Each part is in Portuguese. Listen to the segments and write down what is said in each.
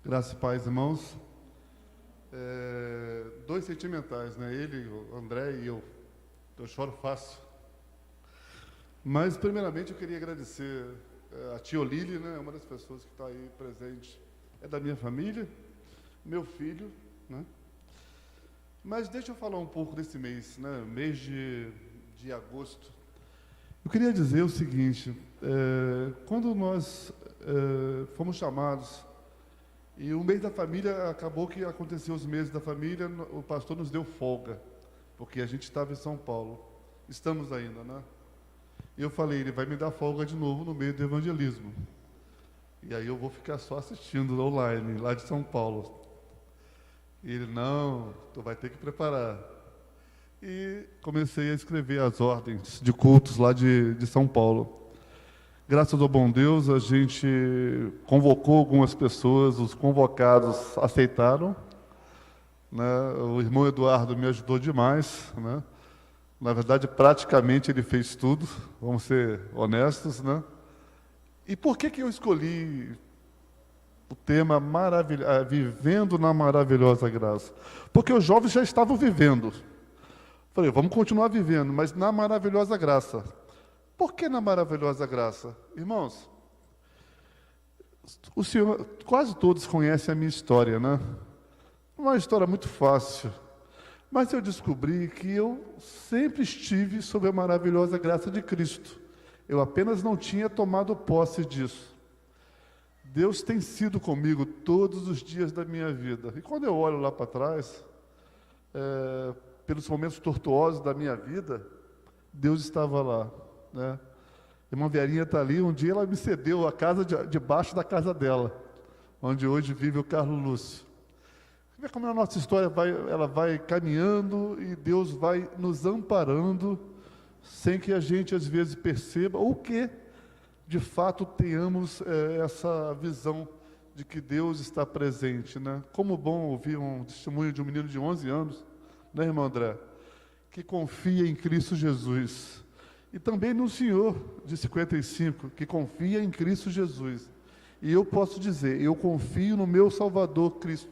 Graças e paz, irmãos. Dois sentimentais, né? Ele, o André e eu. Eu choro fácil. Mas, primeiramente, eu queria agradecer a tia Olília, né? Uma das pessoas que está aí presente. É da minha família, meu filho, né? Mas deixa eu falar um pouco desse mês, né? Mês de agosto. Eu queria dizer o seguinte, quando nós fomos chamados, e o mês da família, acabou que aconteceu os meses da família, o pastor nos deu folga, porque a gente estava em São Paulo. Estamos ainda, né? E eu falei, ele vai me dar folga de novo no meio do evangelismo. E aí eu vou ficar só assistindo online, lá de São Paulo. E ele, não, tu vai ter que preparar. E comecei a escrever as ordens de cultos lá de São Paulo. Graças ao bom Deus, a gente convocou algumas pessoas, os convocados aceitaram, né? O irmão Eduardo me ajudou demais, né? Na verdade, praticamente ele fez tudo, vamos ser honestos, né? E por que eu escolhi o tema Vivendo na Maravilhosa Graça? Porque os jovens já estavam vivendo. Falei, vamos continuar vivendo, mas na maravilhosa graça. Por que na maravilhosa graça? Irmãos, o senhor, quase todos conhecem a minha história, né? Uma história muito fácil. Mas eu descobri que eu sempre estive sob a maravilhosa graça de Cristo. Eu apenas não tinha tomado posse disso. Deus tem sido comigo todos os dias da minha vida. E quando eu olho lá para trás, pelos momentos tortuosos da minha vida, Deus estava lá, né? Irmã Verinha está ali, um dia ela me cedeu a casa debaixo da casa dela, onde hoje vive o Carlos Lúcio. Vê como a nossa história ela vai caminhando e Deus vai nos amparando, sem que a gente às vezes perceba, ou que, de fato, tenhamos essa visão de que Deus está presente, né? Como bom ouvir um testemunho de um menino de 11 anos, né, irmão André? Que confia em Cristo Jesus. E também no senhor de 55, que confia em Cristo Jesus. E eu posso dizer, eu confio no meu Salvador Cristo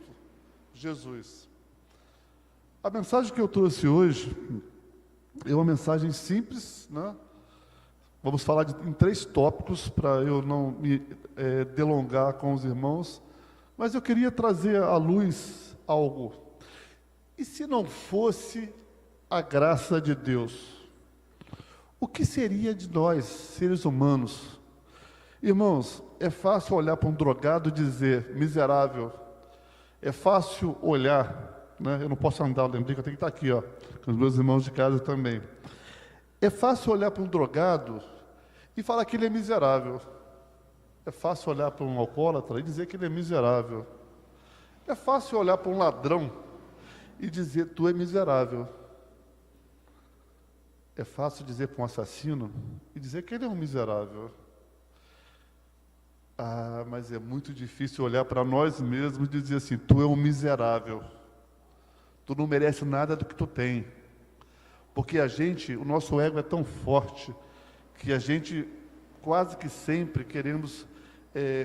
Jesus. A mensagem que eu trouxe hoje é uma mensagem simples, né? Vamos falar em 3 tópicos, para eu não me delongar com os irmãos, mas eu queria trazer à luz algo. E se não fosse a graça de Deus, o que seria de nós, seres humanos? Irmãos, é fácil olhar para um drogado e dizer, miserável. É fácil olhar, né? Eu não posso andar, lembrei que eu tenho que estar aqui, ó, com os meus irmãos de casa também. É fácil olhar para um drogado e falar que ele é miserável. É fácil olhar para um alcoólatra e dizer que ele é miserável. É fácil olhar para um ladrão e dizer, tu é miserável. É fácil dizer para um assassino e dizer que ele é um miserável. Ah, mas é muito difícil olhar para nós mesmos e dizer assim, tu é um miserável. Tu não merece nada do que tu tem. Porque o nosso ego é tão forte que a gente quase que sempre queremos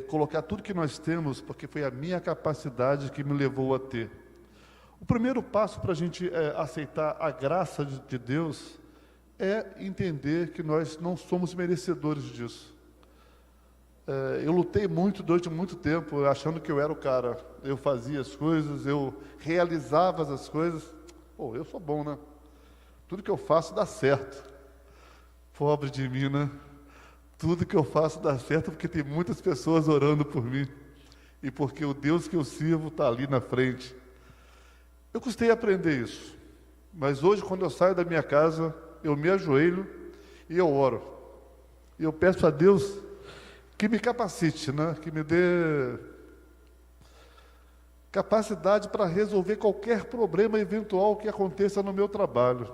colocar tudo que nós temos, porque foi a minha capacidade que me levou a ter. O primeiro passo para a gente aceitar a graça de Deus é entender que nós não somos merecedores disso. Eu lutei muito durante muito tempo, achando que eu era o cara. Eu fazia as coisas, eu realizava as coisas. Pô, eu sou bom, né? Tudo que eu faço dá certo. Pobre de mim, né? Tudo que eu faço dá certo porque tem muitas pessoas orando por mim. E porque o Deus que eu sirvo está ali na frente. Eu custei aprender isso. Mas hoje, quando eu saio da minha casa, eu me ajoelho e eu oro. E eu peço a Deus que me capacite, né? Que me dê capacidade para resolver qualquer problema eventual que aconteça no meu trabalho.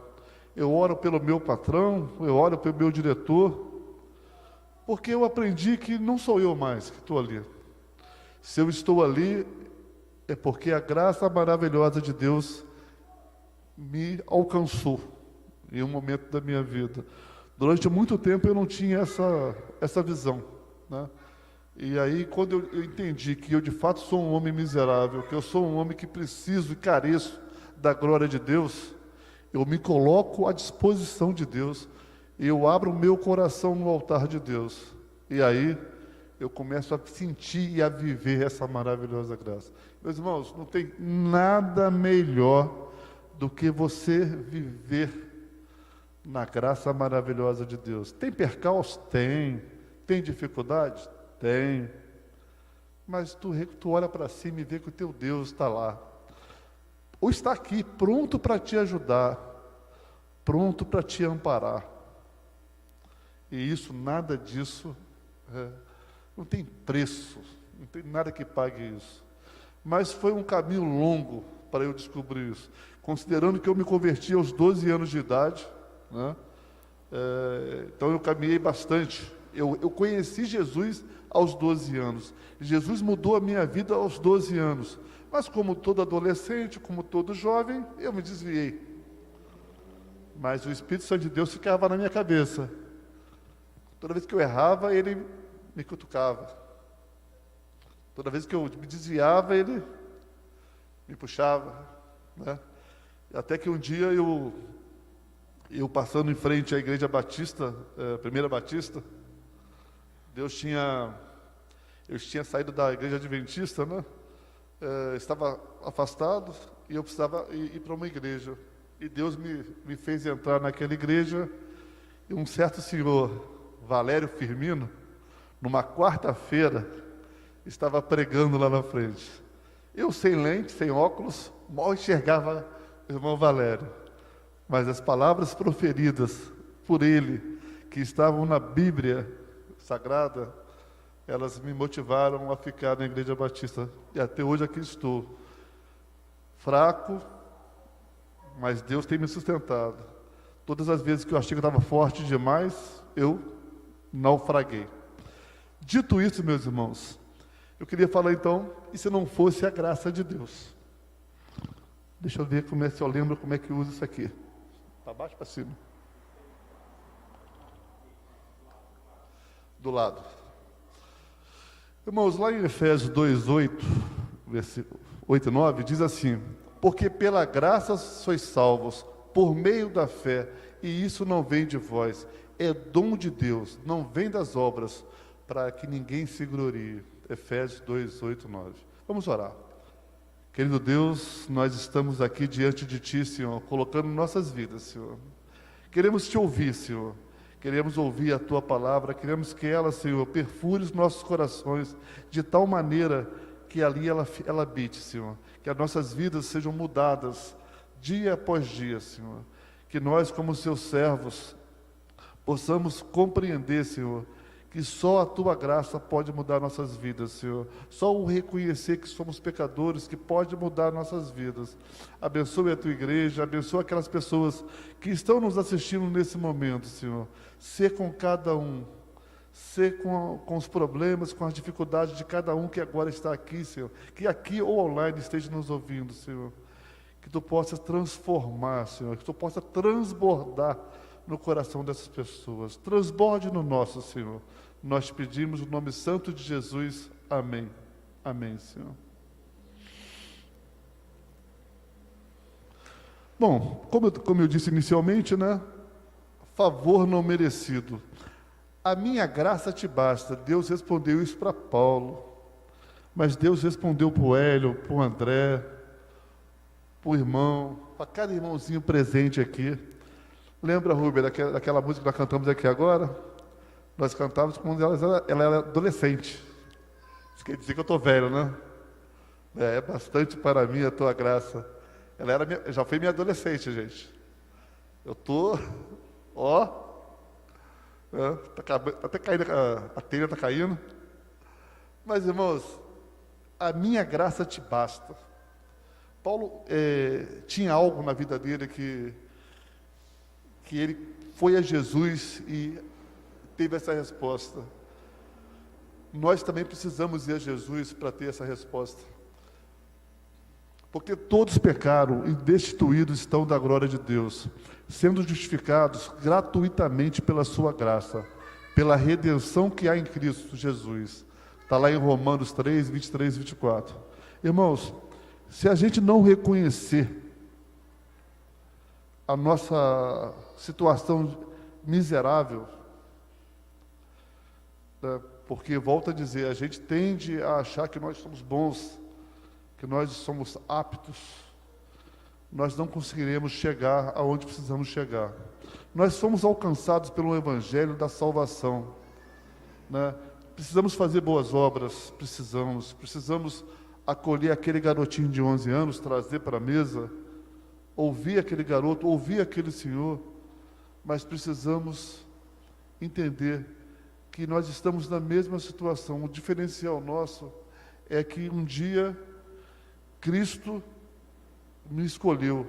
Eu oro pelo meu patrão, eu oro pelo meu diretor, porque eu aprendi que não sou eu mais que estou ali. Se eu estou ali, é porque a graça maravilhosa de Deus me alcançou em um momento da minha vida. Durante muito tempo eu não tinha essa visão, né? E aí, quando eu entendi que eu de fato sou um homem miserável, que eu sou um homem que preciso e careço da glória de Deus, eu me coloco à disposição de Deus, e eu abro o meu coração no altar de Deus. E aí, eu começo a sentir e a viver essa maravilhosa graça. Meus irmãos, não tem nada melhor do que você viver na graça maravilhosa de Deus. Tem percalços? Tem. Tem dificuldades? Tem. Mas tu olha para cima e vê que o teu Deus está lá. Ou está aqui, pronto para te ajudar, pronto para te amparar. E isso, nada disso, não tem preço, não tem nada que pague isso. Mas foi um caminho longo para eu descobrir isso. Considerando que eu me converti aos 12 anos de idade, né? Então eu caminhei bastante. Eu conheci Jesus aos 12 anos. Jesus mudou a minha vida aos 12 anos. Mas como todo adolescente, como todo jovem, eu me desviei. Mas o Espírito Santo de Deus ficava na minha cabeça. Toda vez que eu errava, ele me cutucava. Toda vez que eu me desviava, ele me puxava, né? Até que um dia eu passando em frente à Igreja Batista, Primeira Batista, eu tinha saído da Igreja Adventista, né? Estava afastado e eu precisava ir para uma igreja. E Deus me fez entrar naquela igreja, e um certo senhor, Valério Firmino, numa quarta-feira, estava pregando lá na frente. Eu, sem lente, sem óculos, mal enxergava o irmão Valério. Mas as palavras proferidas por ele, que estavam na Bíblia Sagrada, elas me motivaram a ficar na Igreja Batista. E até hoje aqui estou. Fraco, mas Deus tem me sustentado. Todas as vezes que eu achei que eu estava forte demais, eu naufraguei. Dito isso, meus irmãos, eu queria falar então, e se não fosse a graça de Deus? Deixa eu ver se eu lembro como é que eu uso isso aqui. Para baixo, para cima. Do lado. Irmãos, lá em Efésios 2:8, versículo 8 e 9, diz assim: porque pela graça sois salvos, por meio da fé, e isso não vem de vós, é dom de Deus, não vem das obras, para que ninguém se glorie. Efésios 2:8 e 9. Vamos orar. Querido Deus, nós estamos aqui diante de Ti, Senhor, colocando nossas vidas, Senhor. Queremos Te ouvir, Senhor. Queremos ouvir a Tua palavra, queremos que ela, Senhor, perfure os nossos corações de tal maneira que ali ela habite, Senhor. Que as nossas vidas sejam mudadas dia após dia, Senhor. Que nós, como Seus servos, possamos compreender, Senhor, que só a Tua graça pode mudar nossas vidas, Senhor. Só o reconhecer que somos pecadores que pode mudar nossas vidas. Abençoe a Tua igreja, abençoe aquelas pessoas que estão nos assistindo nesse momento, Senhor. Ser com cada um, ser com os problemas, com as dificuldades de cada um que agora está aqui, Senhor. Que aqui ou online esteja nos ouvindo, Senhor. Que Tu possas transformar, Senhor. Que Tu possas transbordar no coração dessas pessoas. Transborde no nosso, Senhor. Nós pedimos o nome santo de Jesus. Amém. Amém, Senhor. Bom, como eu disse inicialmente, né? Favor não merecido. A minha graça te basta. Deus respondeu isso para Paulo. Mas Deus respondeu para o Hélio, para o André, para o irmão, para cada irmãozinho presente aqui. Lembra, Rubem, daquela música que nós cantamos aqui agora? Nós cantávamos quando ela era adolescente. Isso quer dizer que eu estou velho, né? É bastante para mim a tua graça. Ela já foi minha adolescente, gente. Eu estou, tá até caindo, a telha está caindo. Mas, irmãos, a minha graça te basta. Paulo tinha algo na vida dele que ele foi a Jesus e teve essa resposta. Nós também precisamos ir a Jesus para ter essa resposta. Porque todos pecaram e destituídos estão da glória de Deus, sendo justificados gratuitamente pela sua graça, pela redenção que há em Cristo Jesus. Está lá em Romanos 3, 23 e 24. Irmãos, se a gente não reconhecer a nossa situação miserável, né, porque, volto a dizer, a gente tende a achar que nós somos bons, que nós somos aptos, nós não conseguiremos chegar aonde precisamos chegar. Nós somos alcançados pelo Evangelho da salvação, né? Precisamos fazer boas obras, precisamos acolher aquele garotinho de 11 anos, trazer para a mesa, ouvir aquele garoto, ouvir aquele senhor, mas precisamos entender que nós estamos na mesma situação. O diferencial nosso é que um dia Cristo me escolheu.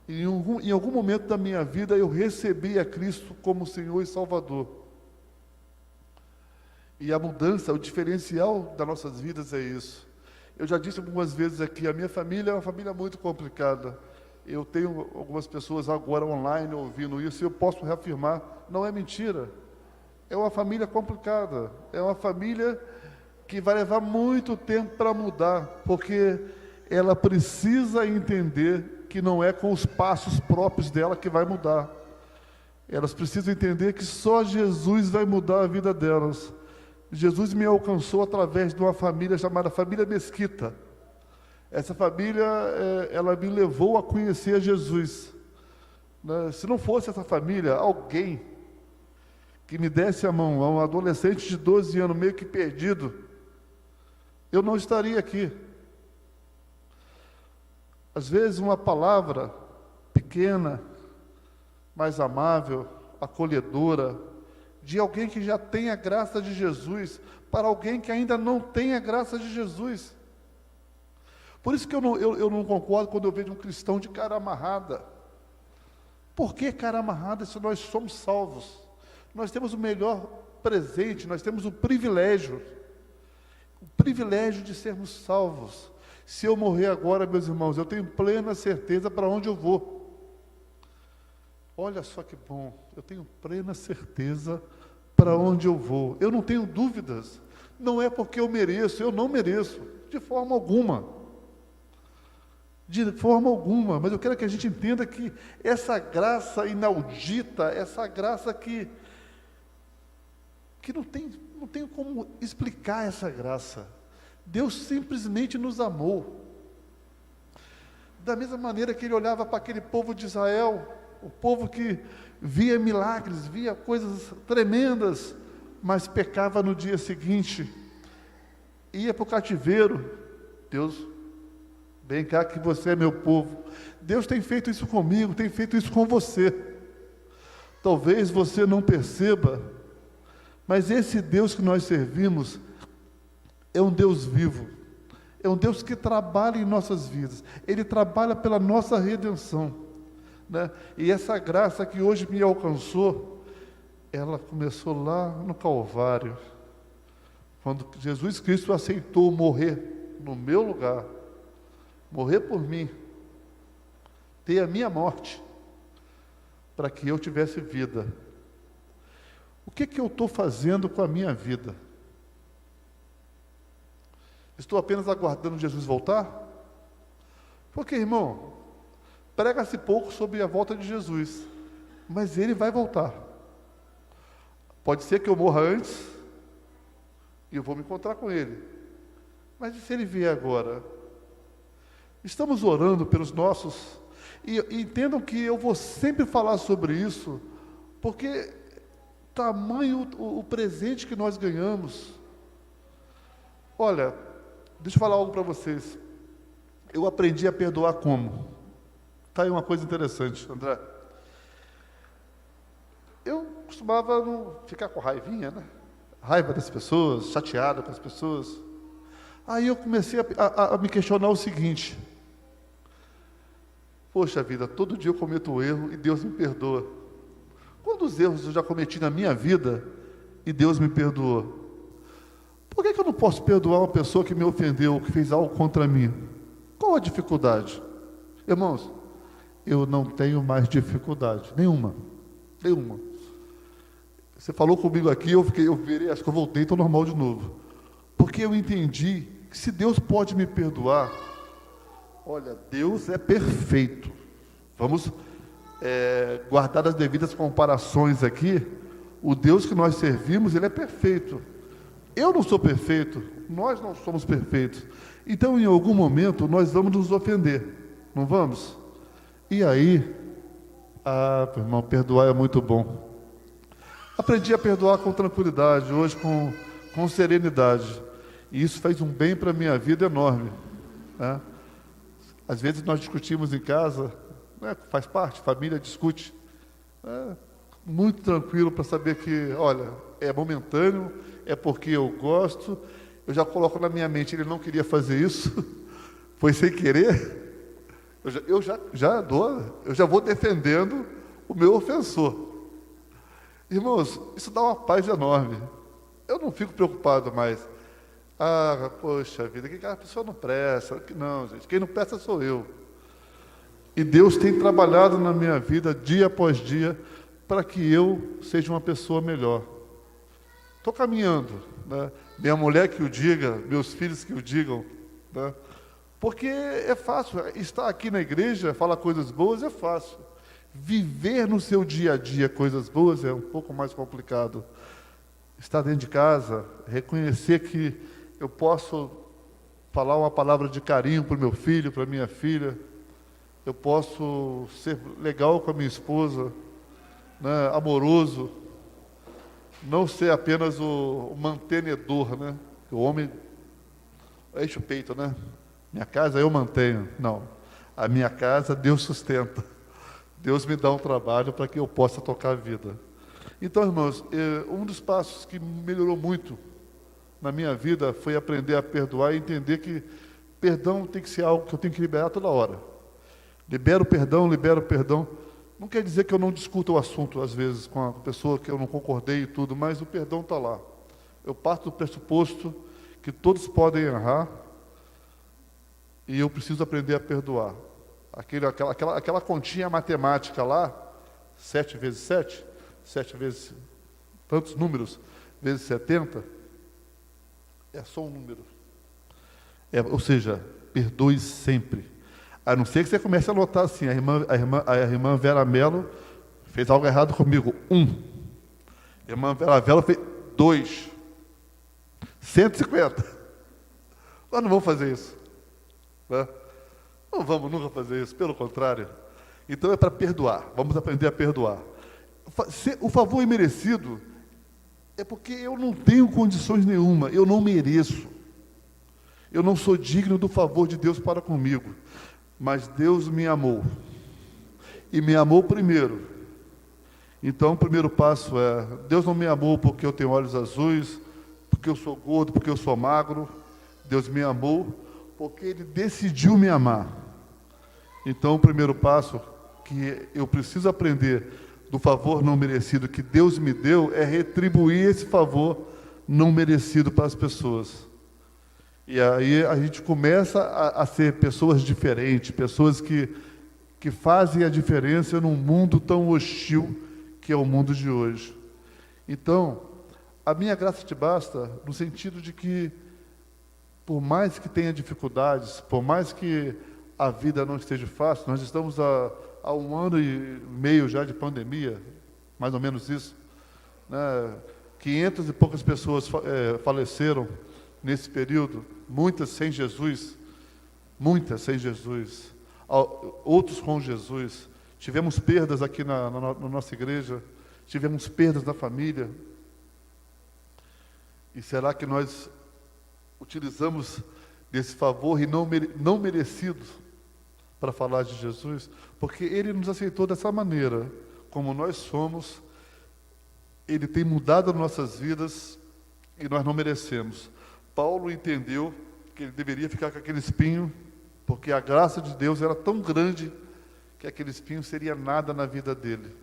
E em algum momento da minha vida eu recebi a Cristo como Senhor e Salvador. E a mudança, o diferencial das nossas vidas é isso. Eu já disse algumas vezes aqui, a minha família é uma família muito complicada. Eu tenho algumas pessoas agora online ouvindo isso e eu posso reafirmar, não é mentira. É uma família complicada, é uma família que vai levar muito tempo para mudar, porque ela precisa entender que não é com os passos próprios dela que vai mudar. Elas precisam entender que só Jesus vai mudar a vida delas. Jesus me alcançou através de uma família chamada família Mesquita. Essa família, ela me levou a conhecer Jesus. Se não fosse essa família, alguém que me desse a mão a um adolescente de 12 anos, meio que perdido, eu não estaria aqui. Às vezes uma palavra pequena, mais amável, acolhedora, de alguém que já tem a graça de Jesus, para alguém que ainda não tem a graça de Jesus. Por isso que eu não concordo quando eu vejo um cristão de cara amarrada. Por que cara amarrada se nós somos salvos? Nós temos o melhor presente, nós temos o privilégio de sermos salvos. Se eu morrer agora, meus irmãos, eu tenho plena certeza para onde eu vou. Olha só que bom, eu tenho plena certeza para onde eu vou. Eu não tenho dúvidas. Não é porque eu mereço, eu não mereço, de forma alguma. De forma alguma, mas eu quero que a gente entenda que essa graça inaudita, essa graça que não tem como explicar essa graça. Deus simplesmente nos amou. Da mesma maneira que Ele olhava para aquele povo de Israel, o povo que via milagres, via coisas tremendas, mas pecava no dia seguinte, ia para o cativeiro. Deus, vem cá que você é meu povo. Deus tem feito isso comigo, tem feito isso com você. Talvez você não perceba, mas esse Deus que nós servimos é um Deus vivo, é um Deus que trabalha em nossas vidas, Ele trabalha pela nossa redenção, né? E essa graça que hoje me alcançou, ela começou lá no Calvário, quando Jesus Cristo aceitou morrer no meu lugar, morrer por mim, ter a minha morte, para que eu tivesse vida. O que eu estou fazendo com a minha vida? Estou apenas aguardando Jesus voltar? Porque, irmão, prega-se pouco sobre a volta de Jesus, mas Ele vai voltar. Pode ser que eu morra antes, e eu vou me encontrar com Ele. Mas e se Ele vier agora? Estamos orando pelos nossos, e entendam que eu vou sempre falar sobre isso, porque tamanho o presente que nós ganhamos. Olha, deixa eu falar algo para vocês. Eu aprendi a perdoar como? Está aí uma coisa interessante, André. Eu costumava ficar com raivinha, né? Raiva das pessoas, chateada com as pessoas. Aí eu comecei a me questionar o seguinte: poxa vida, todo dia eu cometo um erro e Deus me perdoa. Quantos erros eu já cometi na minha vida e Deus me perdoou? Por que eu não posso perdoar uma pessoa que me ofendeu, que fez algo contra mim? Qual a dificuldade? Irmãos, eu não tenho mais dificuldade, nenhuma. Você falou comigo aqui, eu virei, acho que eu voltei, estou normal de novo. porque eu entendi que se Deus pode me perdoar, olha, Deus é perfeito. Vamos guardar as devidas comparações aqui. O Deus que nós servimos, Ele é perfeito. Eu não sou perfeito, nós não somos perfeitos. Então, em algum momento, nós vamos nos ofender, não vamos? E aí, meu irmão, perdoar é muito bom. Aprendi a perdoar com tranquilidade, hoje com serenidade. E isso faz um bem para a minha vida enorme, né? Às vezes nós discutimos em casa, né, faz parte, família discute. Muito tranquilo para saber que, olha, é momentâneo, é porque eu gosto. Eu já coloco na minha mente, ele não queria fazer isso, foi sem querer. Eu já vou defendendo o meu ofensor. Irmãos, isso dá uma paz enorme. Eu não fico preocupado mais. Poxa vida, que a pessoa não presta. Não, gente, quem não presta sou eu. E Deus tem trabalhado na minha vida, dia após dia, para que eu seja uma pessoa melhor. Estou caminhando, né? Minha mulher que o diga, meus filhos que o digam, né? Porque é fácil, estar aqui na igreja, falar coisas boas é fácil. Viver no seu dia a dia coisas boas é um pouco mais complicado. Estar dentro de casa, reconhecer que eu posso falar uma palavra de carinho para o meu filho, para a minha filha, eu posso ser legal com a minha esposa, né, amoroso, não ser apenas o mantenedor, né? O homem enche o peito, né? Minha casa eu mantenho. Não, a minha casa Deus sustenta. Deus me dá um trabalho para que eu possa tocar a vida. Então, irmãos, um dos passos que melhorou muito na minha vida foi aprender a perdoar e entender que perdão tem que ser algo que eu tenho que liberar toda hora. Libero perdão. Não quer dizer que eu não discuta o assunto, às vezes, com a pessoa que eu não concordei e tudo, mas o perdão está lá. Eu parto do pressuposto que todos podem errar e eu preciso aprender a perdoar. Aquela continha matemática lá, 7 vezes 7, 7 vezes tantos números, vezes 70, é só um número. Ou seja, perdoe sempre. A não ser que você comece a notar assim, a irmã Vera Mello fez algo errado comigo, 1. A irmã Vera Mello fez 2. 150. Nós não vamos fazer isso, né? Não vamos nunca fazer isso, pelo contrário. Então é para perdoar, vamos aprender a perdoar. O favor imerecido é porque eu não tenho condições nenhuma, eu não mereço. Eu não sou digno do favor de Deus para comigo. Mas Deus me amou. E me amou primeiro. Então o primeiro passo é, Deus não me amou porque eu tenho olhos azuis, porque eu sou gordo, porque eu sou magro. Deus me amou porque Ele decidiu me amar. Então o primeiro passo que eu preciso aprender do favor não merecido que Deus me deu é retribuir esse favor não merecido para as pessoas. E aí a gente começa a ser pessoas diferentes, pessoas que fazem a diferença num mundo tão hostil que é o mundo de hoje. Então, a minha graça te basta no sentido de que, por mais que tenha dificuldades, por mais que a vida não esteja fácil, nós estamos há 1 ano e meio já de pandemia, mais ou menos isso, né? 500 e poucas pessoas faleceram nesse período, muitas sem Jesus, outros com Jesus. Tivemos perdas aqui na nossa igreja, tivemos perdas na família. E será que nós utilizamos desse favor e não merecido para falar de Jesus? Porque Ele nos aceitou dessa maneira, como nós somos. Ele tem mudado as nossas vidas e nós não merecemos. Paulo entendeu que ele deveria ficar com aquele espinho, porque a graça de Deus era tão grande que aquele espinho seria nada na vida dele.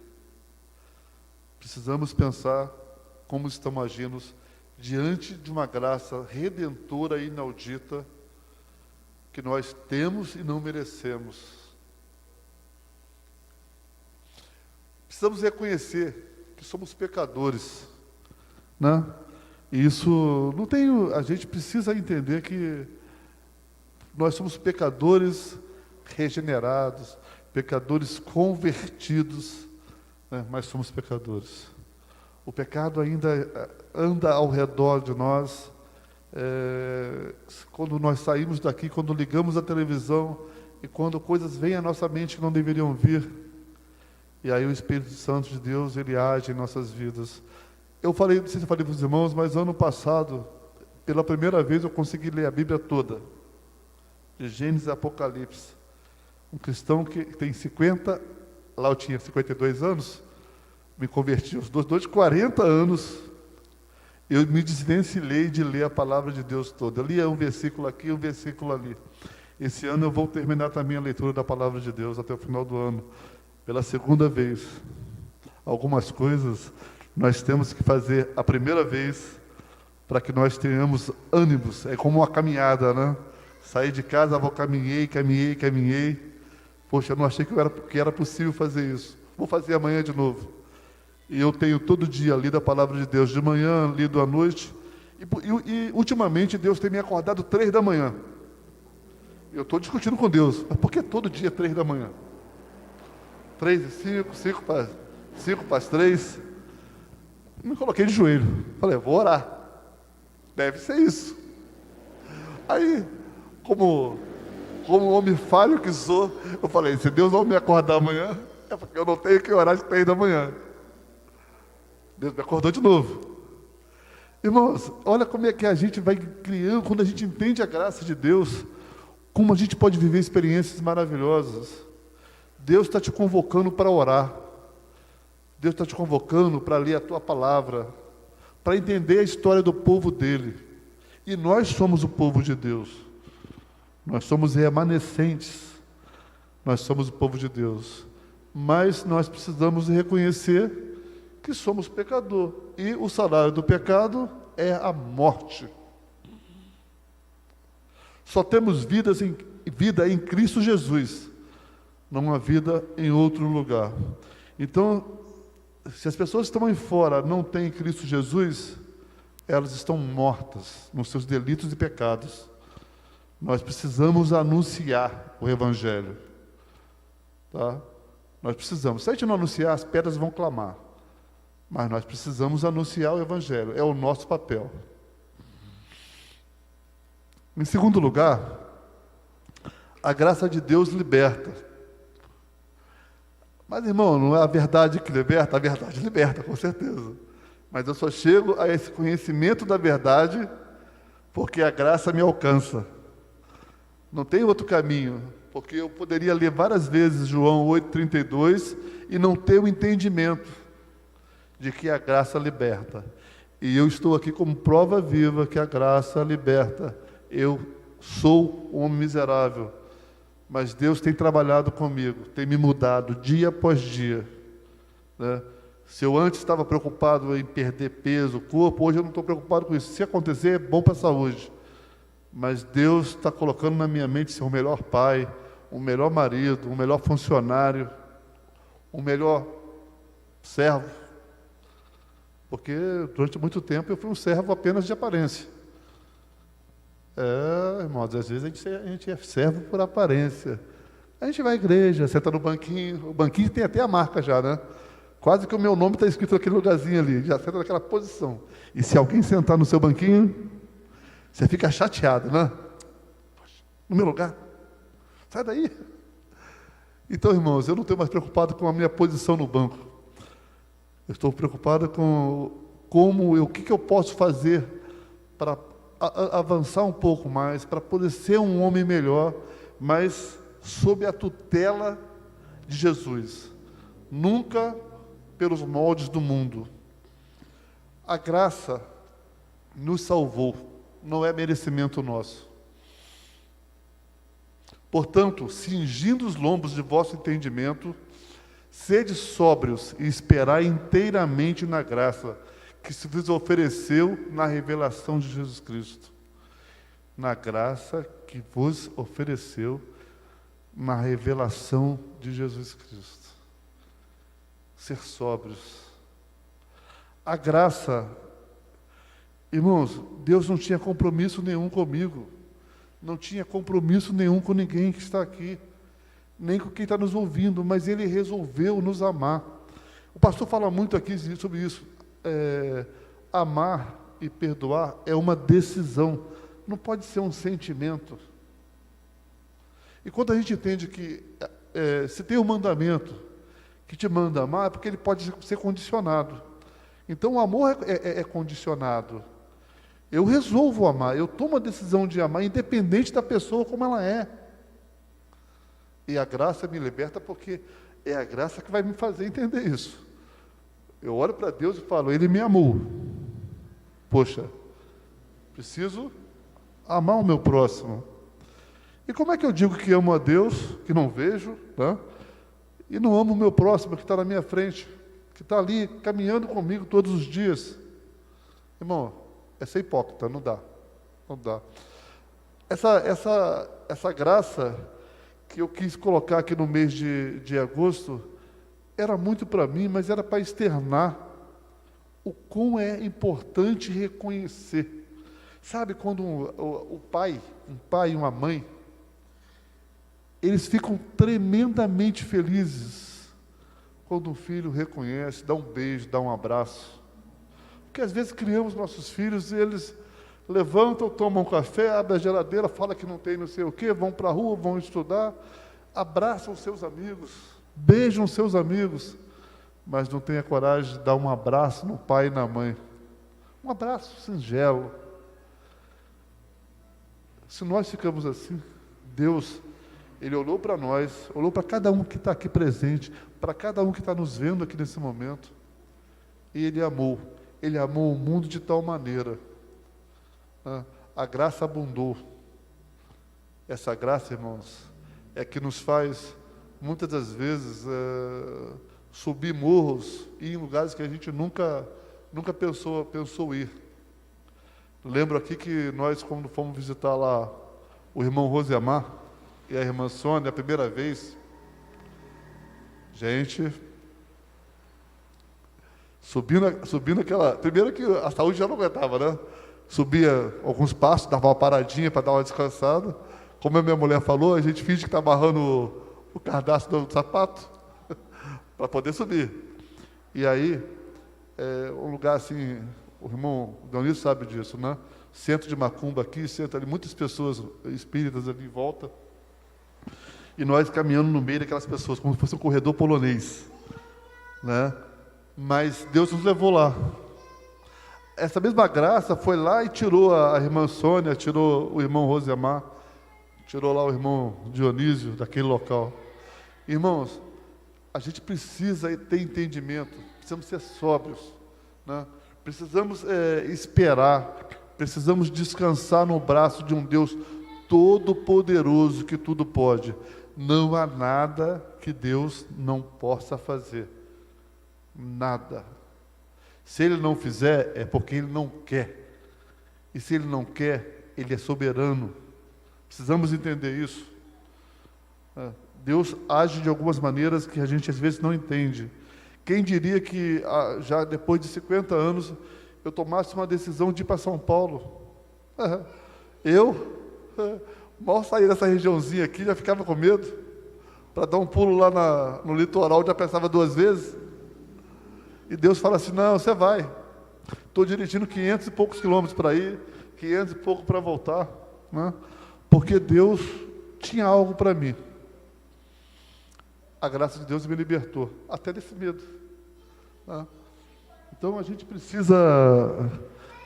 Precisamos pensar como estamos agindo diante de uma graça redentora e inaudita que nós temos e não merecemos. Precisamos reconhecer que somos pecadores, né? E isso não tem. A gente precisa entender que nós somos pecadores regenerados, pecadores convertidos, né? Mas somos pecadores. O pecado ainda anda ao redor de nós. Quando nós saímos daqui, quando ligamos a televisão e quando coisas vêm à nossa mente que não deveriam vir, e aí o Espírito Santo de Deus, ele age em nossas vidas. Eu falei, não sei se eu falei para os irmãos, mas ano passado, pela primeira vez, eu consegui ler a Bíblia toda, de Gênesis a Apocalipse. Um cristão que tem 50, lá eu tinha 52 anos, me converti aos dois de 40 anos, eu me desvencilhei de ler a palavra de Deus toda. Eu lia um versículo aqui, um versículo ali. Esse ano eu vou terminar também a leitura da palavra de Deus até o final do ano, pela segunda vez. Algumas coisas nós temos que fazer a primeira vez para que nós tenhamos ânimos. É como uma caminhada, né? Saí de casa, caminhei. Poxa, eu não achei que era possível fazer isso. Vou fazer amanhã de novo. E eu tenho todo dia lido a palavra de Deus, de manhã, lido à noite. E ultimamente Deus tem me acordado 3 da manhã. Eu estou discutindo com Deus, mas por que todo dia 3 da manhã? 3 e 5, 5 para as 3. Me coloquei de joelho. Falei, vou orar. Deve ser isso. Aí, como homem falho que sou, eu falei, se Deus não me acordar amanhã, é porque eu não tenho que orar às 3 da manhã. Deus me acordou de novo. Irmãos, olha como é que a gente vai criando, quando a gente entende a graça de Deus, como a gente pode viver experiências maravilhosas. Deus está te convocando para orar. Deus está te convocando para ler a tua palavra, para entender a história do povo dele. E nós somos o povo de Deus. Nós somos remanescentes. Nós somos o povo de Deus. Mas nós precisamos reconhecer que somos pecador. E o salário do pecado é a morte. Só temos vida em Cristo Jesus, não há vida em outro lugar. Então, se as pessoas que estão aí fora não têm Cristo Jesus, elas estão mortas nos seus delitos e pecados. Nós precisamos anunciar o Evangelho. Tá? Nós precisamos. Se a gente não anunciar, as pedras vão clamar. Mas nós precisamos anunciar o Evangelho. É o nosso papel. Em segundo lugar, a graça de Deus liberta. Mas, irmão, não é a verdade que liberta? A verdade liberta, com certeza. Mas eu só chego a esse conhecimento da verdade porque a graça me alcança. Não tem outro caminho, porque eu poderia ler várias vezes João 8,32 e não ter o entendimento de que a graça liberta. E eu estou aqui como prova viva que a graça liberta. Eu sou um homem miserável, mas Deus tem trabalhado comigo, tem me mudado dia após dia, né? Se eu antes estava preocupado em perder peso, corpo, hoje eu não estou preocupado com isso. Se acontecer, é bom para a saúde. Mas Deus está colocando na minha mente ser um melhor pai, um melhor marido, um melhor funcionário, um melhor servo. Porque durante muito tempo eu fui um servo apenas de aparência. Irmãos, às vezes a gente é servo por aparência. A gente vai à igreja, senta no banquinho, o banquinho tem até a marca já, né? Quase que o meu nome está escrito naquele lugarzinho ali, já senta naquela posição. E se alguém sentar no seu banquinho, você fica chateado, né? Poxa, no meu lugar, sai daí. Então, irmãos, eu não estou mais preocupado com a minha posição no banco. Eu estou preocupado com o que eu posso fazer para avançar um pouco mais, para poder ser um homem melhor, mas sob a tutela de Jesus. Nunca pelos moldes do mundo. A graça nos salvou, não é merecimento nosso. Portanto, cingindo os lombos de vosso entendimento, sede sóbrios e esperai inteiramente na graça que se vos ofereceu na revelação de Jesus Cristo. Na graça que vos ofereceu na revelação de Jesus Cristo. Ser sóbrios. A graça Irmãos, Deus não tinha compromisso nenhum comigo, não tinha compromisso nenhum com ninguém que está aqui, nem com quem está nos ouvindo, mas Ele resolveu nos amar. O pastor fala muito aqui sobre isso. Amar e perdoar é uma decisão, não pode ser um sentimento. E quando a gente entende que se tem um mandamento que te manda amar, é porque ele pode ser condicionado. Então o amor é condicionado. Eu resolvo amar, eu tomo a decisão de amar, independente da pessoa como ela é. E a graça me liberta, porque é a graça que vai me fazer entender isso. Eu olho para Deus e falo, Ele me amou. Poxa, preciso amar o meu próximo. E como é que eu digo que amo a Deus, que não vejo, tá? E não amo o meu próximo, que está na minha frente, que está ali caminhando comigo todos os dias? Irmão, é ser hipócrita, não dá. Não dá. Essa graça que eu quis colocar aqui no mês de agosto, era muito para mim, mas era para externar o quão é importante reconhecer. Sabe quando um pai e uma mãe, eles ficam tremendamente felizes quando um filho reconhece, dá um beijo, dá um abraço. Porque às vezes criamos nossos filhos e eles levantam, tomam um café, abrem a geladeira, falam que não tem não sei o quê, vão para a rua, vão estudar, abraçam seus amigos, beijam seus amigos, mas não têm a coragem de dar um abraço no pai e na mãe. Um abraço singelo. Se nós ficamos assim, Deus, Ele olhou para nós, olhou para cada um que está aqui presente, para cada um que está nos vendo aqui nesse momento, e Ele amou o mundo de tal maneira. A graça abundou. Essa graça, irmãos, é que nos faz, muitas das vezes, subir morros e ir em lugares que a gente nunca pensou ir. Lembro aqui que nós, quando fomos visitar lá o irmão Rosemar e a irmã Sônia, a primeira vez, gente, subindo aquela... Primeiro que a saúde já não aguentava, né? Subia alguns passos, dava uma paradinha para dar uma descansada. Como a minha mulher falou, a gente finge que está amarrando o cadastro do sapato para poder subir. E aí, um lugar assim, o irmão Dionísio sabe disso, né? Centro de macumba aqui, centro ali, muitas pessoas espíritas ali em volta. E nós caminhando no meio daquelas pessoas, como se fosse um corredor polonês, né? Mas Deus nos levou lá. Essa mesma graça foi lá e tirou a irmã Sônia, tirou o irmão Rosemar, tirou lá o irmão Dionísio daquele local. Irmãos, a gente precisa ter entendimento, precisamos ser sóbrios, né? Precisamos esperar, precisamos descansar no braço de um Deus todo-poderoso que tudo pode. Não há nada que Deus não possa fazer. Nada. Se Ele não fizer, é porque Ele não quer. E se Ele não quer, Ele é soberano. Precisamos entender isso. Deus age de algumas maneiras que a gente às vezes não entende. Quem diria que já depois de 50 anos eu tomasse uma decisão de ir para São Paulo? Mal sair dessa regiãozinha aqui, já ficava com medo. Para dar um pulo lá no litoral, já pensava 2 vezes. E Deus fala assim, não, você vai. Estou dirigindo 500 e poucos quilômetros para ir, 500 e pouco para voltar. Né? Porque Deus tinha algo para mim. A graça de Deus me libertou, até desse medo. Né? Então a gente precisa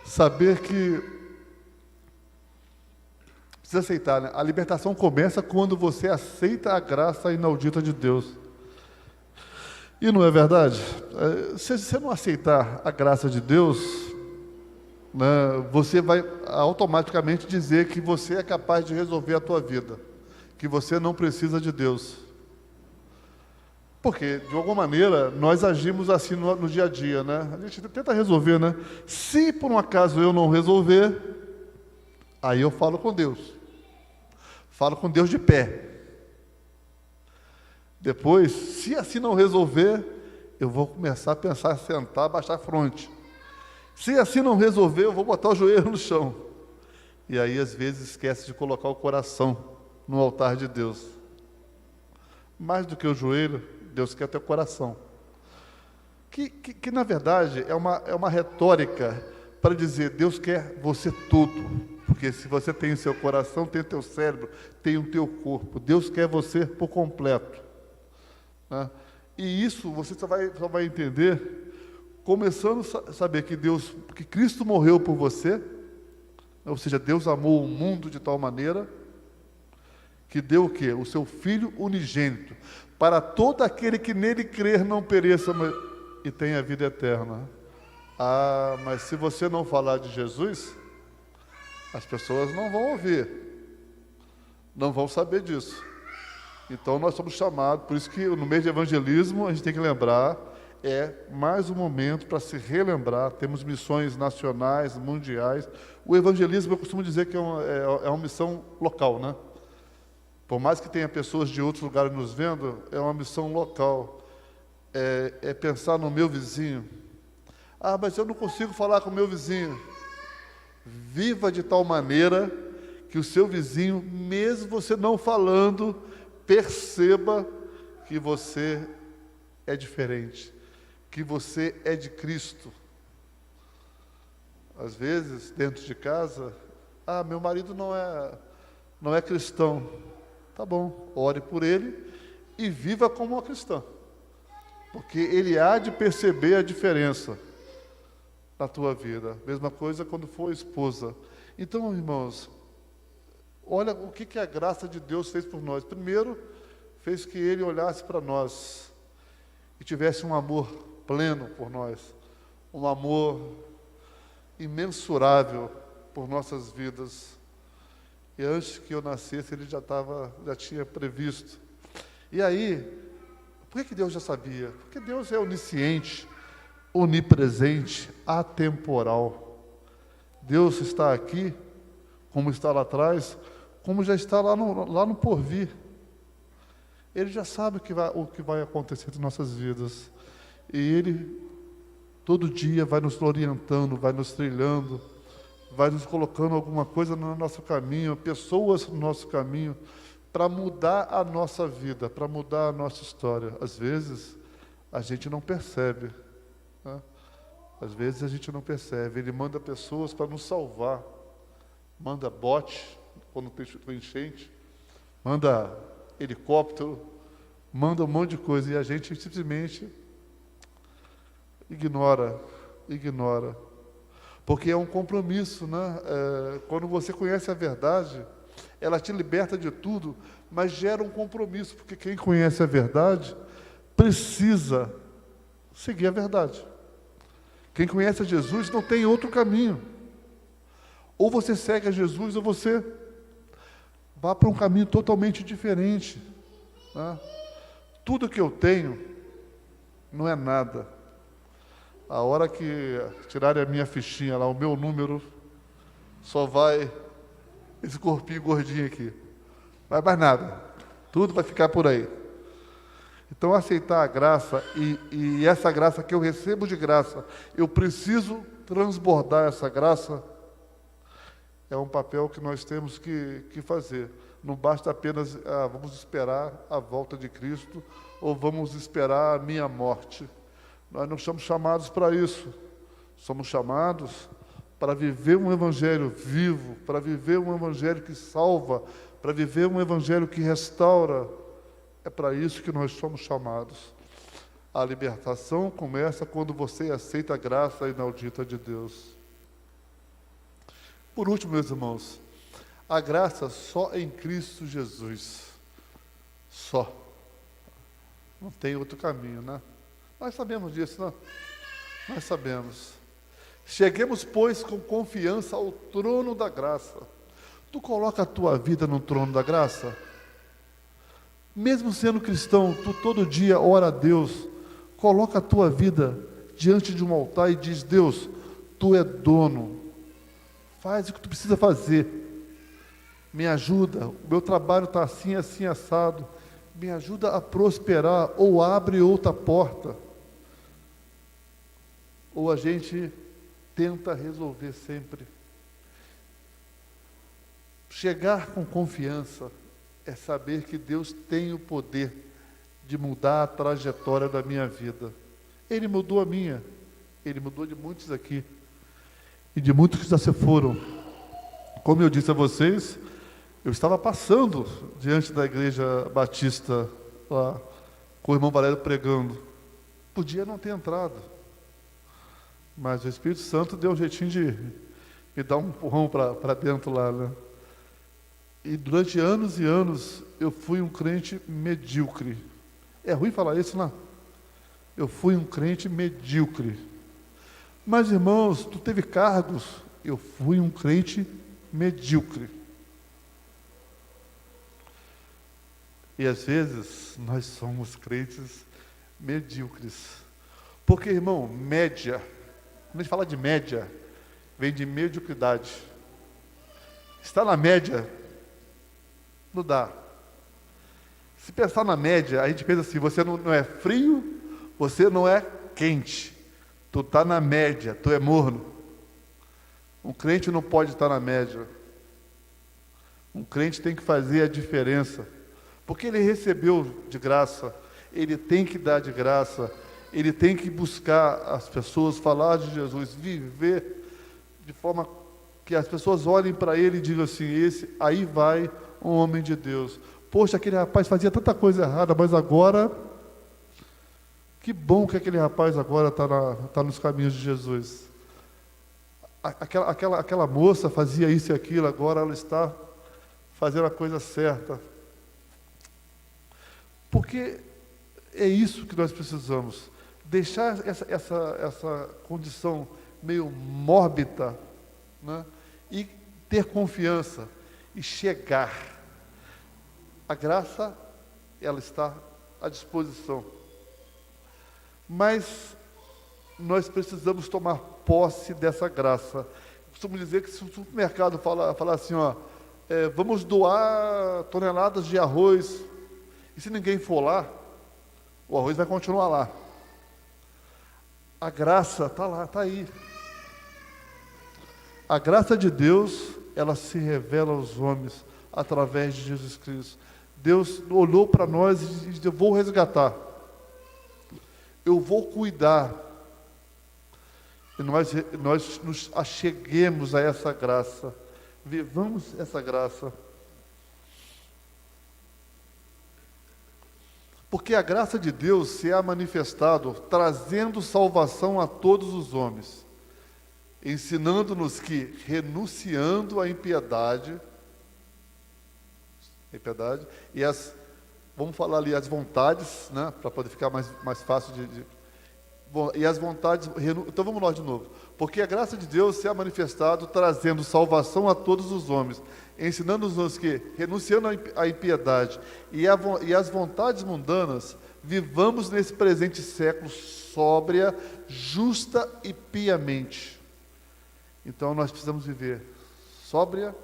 saber que... Precisa aceitar, né? A libertação começa quando você aceita a graça inaudita de Deus. E não é verdade? Se você não aceitar a graça de Deus, né, você vai automaticamente dizer que você é capaz de resolver a tua vida, que você não precisa de Deus. Porque, de alguma maneira, nós agimos assim no dia a dia, né? A gente tenta resolver, né? Se por um acaso eu não resolver, aí eu falo com Deus. Falo com Deus de pé. Depois, se assim não resolver, eu vou começar a pensar, sentar, baixar a fronte. Se assim não resolver, eu vou botar o joelho no chão. E aí, às vezes, esquece de colocar o coração no altar de Deus. Mais do que o joelho, Deus quer teu coração. Que na verdade, é uma retórica para dizer, Deus quer você tudo. Porque se você tem o seu coração, tem o teu cérebro, tem o teu corpo. Deus quer você por completo. Né? E isso você só vai entender começando a saber que Cristo morreu por você, ou seja, Deus amou o mundo de tal maneira que deu o quê? O seu Filho unigênito, para todo aquele que nele crer não pereça e tenha vida eterna. Ah, mas se você não falar de Jesus, as pessoas não vão ouvir, não vão saber disso. Então nós somos chamados, por isso que no mês de evangelismo a gente tem que lembrar, é mais um momento para se relembrar, temos missões nacionais, mundiais. O evangelismo eu costumo dizer que é uma missão local, né? Por mais que tenha pessoas de outros lugares nos vendo, é uma missão local. É pensar no meu vizinho. Ah, mas eu não consigo falar com o meu vizinho. Viva de tal maneira que o seu vizinho, mesmo você não falando, perceba que você é diferente, que você é de Cristo. Às vezes, dentro de casa, meu marido não é cristão. Tá bom, ore por ele e viva como um cristão, porque ele há de perceber a diferença na tua vida. Mesma coisa quando for esposa. Então, irmãos, olha o que a graça de Deus fez por nós. Primeiro, fez que Ele olhasse para nós e tivesse um amor pleno por nós, um amor imensurável por nossas vidas. E antes que eu nascesse, Ele já tinha previsto. E aí, por que Deus já sabia? Porque Deus é onisciente, onipresente, atemporal. Deus está aqui, como está lá atrás, como já está lá no porvir. Ele já sabe o que vai acontecer nas nossas vidas. E Ele, todo dia, vai nos orientando, vai nos trilhando, vai nos colocando alguma coisa no nosso caminho, pessoas no nosso caminho, para mudar a nossa vida, para mudar a nossa história. Às vezes, a gente não percebe. Né? Às vezes, a gente não percebe. Ele manda pessoas para nos salvar. Manda bote, quando tem enchente. Manda helicóptero. Manda um monte de coisa. E a gente simplesmente ignora. Porque é um compromisso, né? Quando você conhece a verdade, ela te liberta de tudo, mas gera um compromisso, porque quem conhece a verdade precisa seguir a verdade. Quem conhece a Jesus não tem outro caminho. Ou você segue a Jesus, ou você vai para um caminho totalmente diferente. Né? Tudo que eu tenho não é nada. A hora que tirarem a minha fichinha lá, o meu número, só vai esse corpinho gordinho aqui. Vai mais nada. Tudo vai ficar por aí. Então, aceitar a graça, e essa graça que eu recebo de graça, eu preciso transbordar essa graça, é um papel que nós temos que fazer. Não basta apenas, vamos esperar a volta de Cristo, ou vamos esperar a minha morte. Nós não somos chamados para isso. Somos chamados para viver um evangelho vivo, para viver um evangelho que salva, para viver um evangelho que restaura. É para isso que nós somos chamados. A libertação começa quando você aceita a graça inaudita de Deus. Por último, meus irmãos, a graça só em Cristo Jesus. Só. Não tem outro caminho, né? Nós sabemos disso, não? Nós sabemos. Cheguemos, pois, com confiança ao trono da graça. Tu coloca a tua vida no trono da graça? Mesmo sendo cristão, tu todo dia ora a Deus, coloca a tua vida diante de um altar e diz, Deus, tu é dono, faz o que tu precisa fazer, me ajuda, o meu trabalho está assim, assim, assado, me ajuda a prosperar, ou abre outra porta. Ou a gente tenta resolver sempre. Chegar com confiança é saber que Deus tem o poder de mudar a trajetória da minha vida. Ele mudou a minha, Ele mudou de muitos aqui, e de muitos que já se foram. Como eu disse a vocês, eu estava passando diante da igreja batista, lá, com o irmão Valério pregando. Podia não ter entrado, mas o Espírito Santo deu um jeitinho de me dar um empurrão para dentro lá, né? E durante anos e anos, eu fui um crente medíocre. É ruim falar isso, não? Eu fui um crente medíocre. Mas, irmãos, tu teve cargos, eu fui um crente medíocre. E às vezes, nós somos crentes medíocres. Porque, irmão, média, quando a gente fala de média, vem de mediocridade. Está na média, não dá. Se pensar na média, a gente pensa assim, você não é frio, você não é quente. Tu está na média, tu é morno. Um crente não pode estar na média. Um crente tem que fazer a diferença. Porque ele recebeu de graça, ele tem que dar de graça, ele tem que buscar as pessoas, falar de Jesus, viver de forma que as pessoas olhem para ele e digam assim, esse aí vai um homem de Deus. Poxa, aquele rapaz fazia tanta coisa errada, mas agora, que bom que aquele rapaz agora está nos caminhos de Jesus. Aquela moça fazia isso e aquilo, agora ela está fazendo a coisa certa. Porque é isso que nós precisamos. Deixar essa condição meio mórbida, né? E ter confiança e chegar. A graça, ela está à disposição. Mas nós precisamos tomar posse dessa graça. Eu costumo dizer que se o supermercado falar assim, ó, vamos doar toneladas de arroz, e se ninguém for lá, o arroz vai continuar lá. A graça está lá, está aí. A graça de Deus, ela se revela aos homens através de Jesus Cristo. Deus olhou para nós e disse, eu vou resgatar. Eu vou cuidar. E nós nos acheguemos a essa graça. Vivamos essa graça. Porque a graça de Deus se há manifestado, trazendo salvação a todos os homens, ensinando-nos que, renunciando à impiedade, e vamos falar ali, as vontades, né, para poder ficar mais fácil e as vontades, então vamos lá de novo. Porque a graça de Deus se há manifestado, trazendo salvação a todos os homens, ensinando-nos que, renunciando à impiedade e às vontades mundanas, vivamos nesse presente século sóbria, justa e piamente. Então nós precisamos viver sóbria,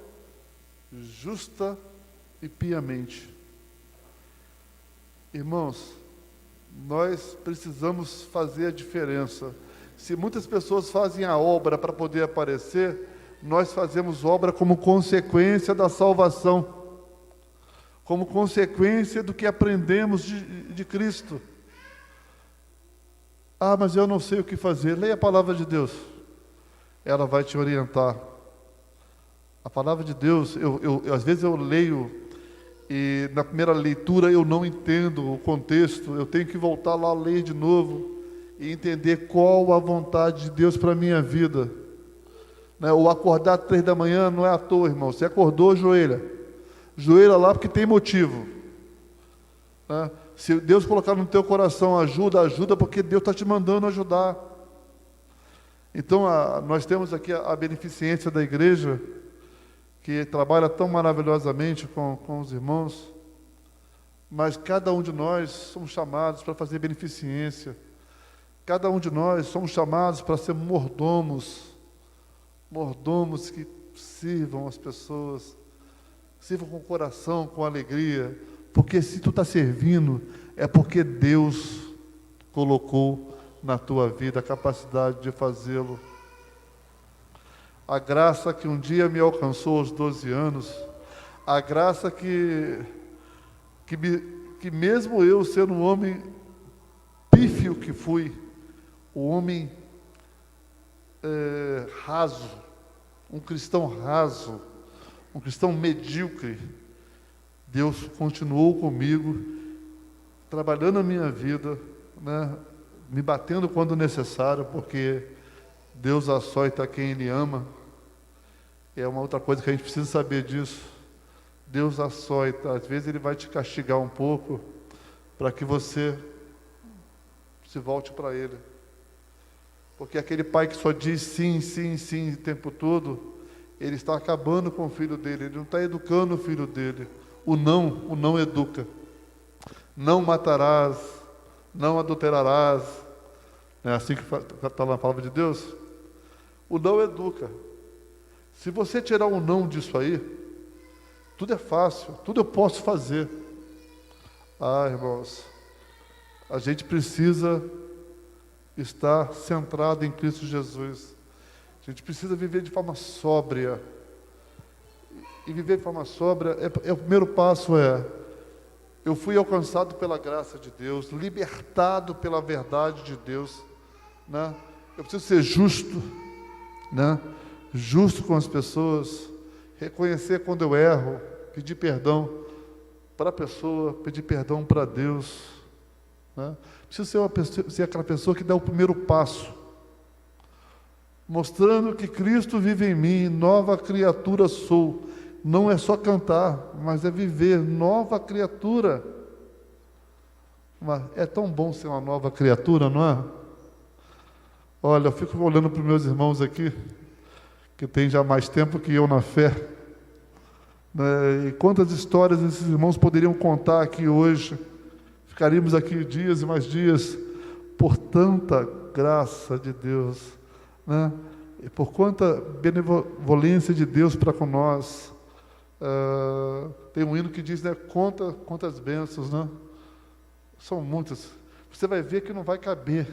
justa e piamente. Irmãos, nós precisamos fazer a diferença. Se muitas pessoas fazem a obra para poder aparecer, nós fazemos obra como consequência da salvação, como consequência do que aprendemos de Cristo. Ah, mas eu não sei o que fazer. Leia a palavra de Deus, ela vai te orientar. A palavra de Deus, às vezes eu leio e na primeira leitura eu não entendo o contexto, eu tenho que voltar lá, ler de novo e entender qual a vontade de Deus para a minha vida. Né? O acordar 3 da manhã não é à toa, irmão. Você acordou, joelha. Joelha lá porque tem motivo. Né? Se Deus colocar no teu coração ajuda porque Deus está te mandando ajudar. Então, nós temos aqui a beneficência da igreja, que trabalha tão maravilhosamente com os irmãos, mas cada um de nós somos chamados para fazer beneficência. Cada um de nós somos chamados para ser mordomos que sirvam as pessoas, sirvam com o coração, com alegria, porque se tu está servindo, é porque Deus colocou na tua vida a capacidade de fazê-lo. a graça que um dia me alcançou aos 12 anos, a graça que mesmo eu sendo um homem pífio que fui, um homem raso, um cristão raso, um cristão medíocre, Deus continuou comigo, trabalhando a minha vida, né, me batendo quando necessário, porque Deus açoita quem Ele ama. É uma outra coisa que a gente precisa saber disso. Deus açoita, às vezes Ele vai te castigar um pouco, para que você se volte para Ele. Porque aquele pai que só diz sim, sim, sim o tempo todo, ele está acabando com o filho dele, ele não está educando o filho dele. O não educa. Não matarás, não adulterarás. Não é assim que está na palavra de Deus? O não educa. Se você tirar o não disso aí, tudo é fácil, tudo eu posso fazer. Ah, irmãos, a gente precisa estar centrado em Cristo Jesus. A gente precisa viver de forma sóbria. E viver de forma sóbria, o primeiro passo eu fui alcançado pela graça de Deus, libertado pela verdade de Deus, né? Eu preciso ser justo, né? Justo com as pessoas, reconhecer quando eu erro, pedir perdão para a pessoa, pedir perdão para Deus, né? Preciso ser aquela pessoa que dá o primeiro passo, mostrando que Cristo vive em mim, nova criatura sou. Não é só cantar, mas é viver, nova criatura. É tão bom ser uma nova criatura, não é? Olha, eu fico olhando para os meus irmãos aqui, que tem já mais tempo que eu na fé, né? E quantas histórias esses irmãos poderiam contar aqui hoje. Ficaríamos aqui dias e mais dias, por tanta graça de Deus, né? E por quanta benevolência de Deus para com nós. Tem um hino que diz, né, quantas bênçãos, né? São muitas. Você vai ver que não vai caber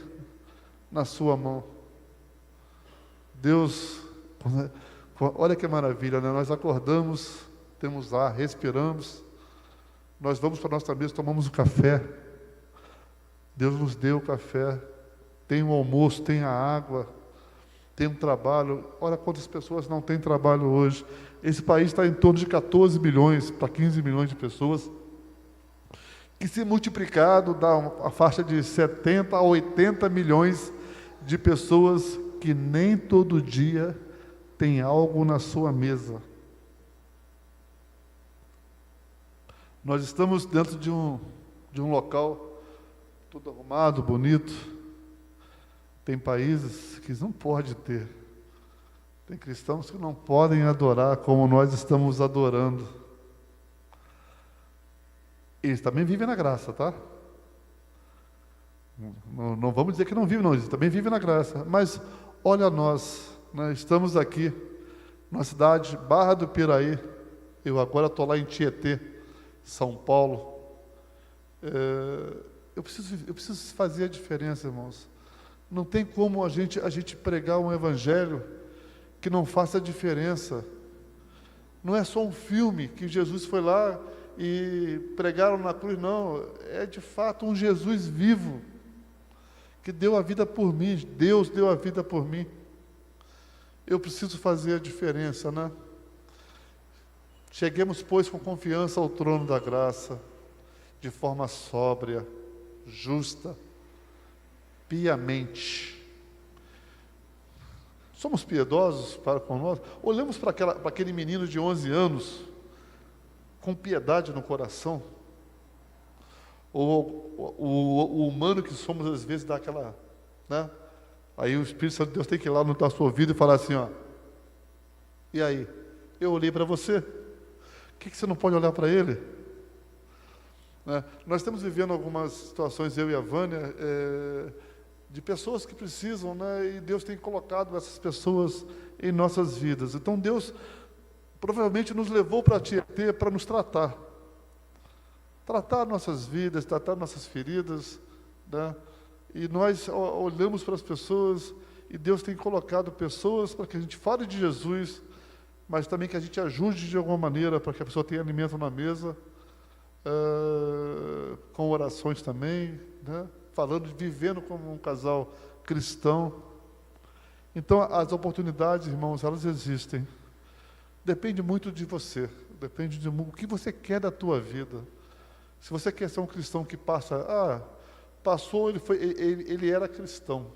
na sua mão. Deus, olha que maravilha, né? Nós acordamos, temos ar, respiramos, nós vamos para a nossa mesa, tomamos o café, Deus nos deu o café, tem o almoço, tem a água, tem um trabalho. Olha quantas pessoas não têm trabalho hoje. Esse país está em torno de 14 milhões para 15 milhões de pessoas, que se multiplicado dá a faixa de 70 a 80 milhões de pessoas que nem todo dia tem algo na sua mesa. Nós estamos dentro de um local tudo arrumado, bonito. Tem países que não pode ter. Tem cristãos que não podem adorar como nós estamos adorando. Eles também vivem na graça, tá? Não vamos dizer que não vivem, não. Eles também vivem na graça. Mas olha nós estamos aqui, na cidade Barra do Piraí. Eu agora estou lá em Tietê, São Paulo. Eu preciso fazer a diferença, irmãos. Não tem como a gente pregar um evangelho que não faça diferença. Não é só um filme que Jesus foi lá e pregaram na cruz, não. É de fato um Jesus vivo, que deu a vida por mim. Deus deu a vida por mim. Eu preciso fazer a diferença, né? Cheguemos, pois, com confiança ao trono da graça, de forma sóbria, justa, piamente. Somos piedosos para com nós? Olhamos para aquele menino de 11 anos com piedade no coração? Ou o humano que somos, às vezes, dá aquela, né? Aí o Espírito Santo de Deus tem que ir lá no nosso ouvido e falar assim, ó, e aí? Eu olhei para você, por que você não pode olhar para ele? Né? Nós estamos vivendo algumas situações, eu e a Vânia, de pessoas que precisam, né? E Deus tem colocado essas pessoas em nossas vidas. Então Deus provavelmente nos levou para Tietê para nos tratar nossas vidas, tratar nossas feridas, né? E nós olhamos para as pessoas e Deus tem colocado pessoas para que a gente fale de Jesus, mas também que a gente ajude de alguma maneira para que a pessoa tenha alimento na mesa, com orações também, né? Falando, vivendo como um casal cristão. Então, as oportunidades, irmãos, elas existem. Depende muito de você, depende de o que você quer da tua vida. Se você quer ser um cristão que passou, ele era cristão.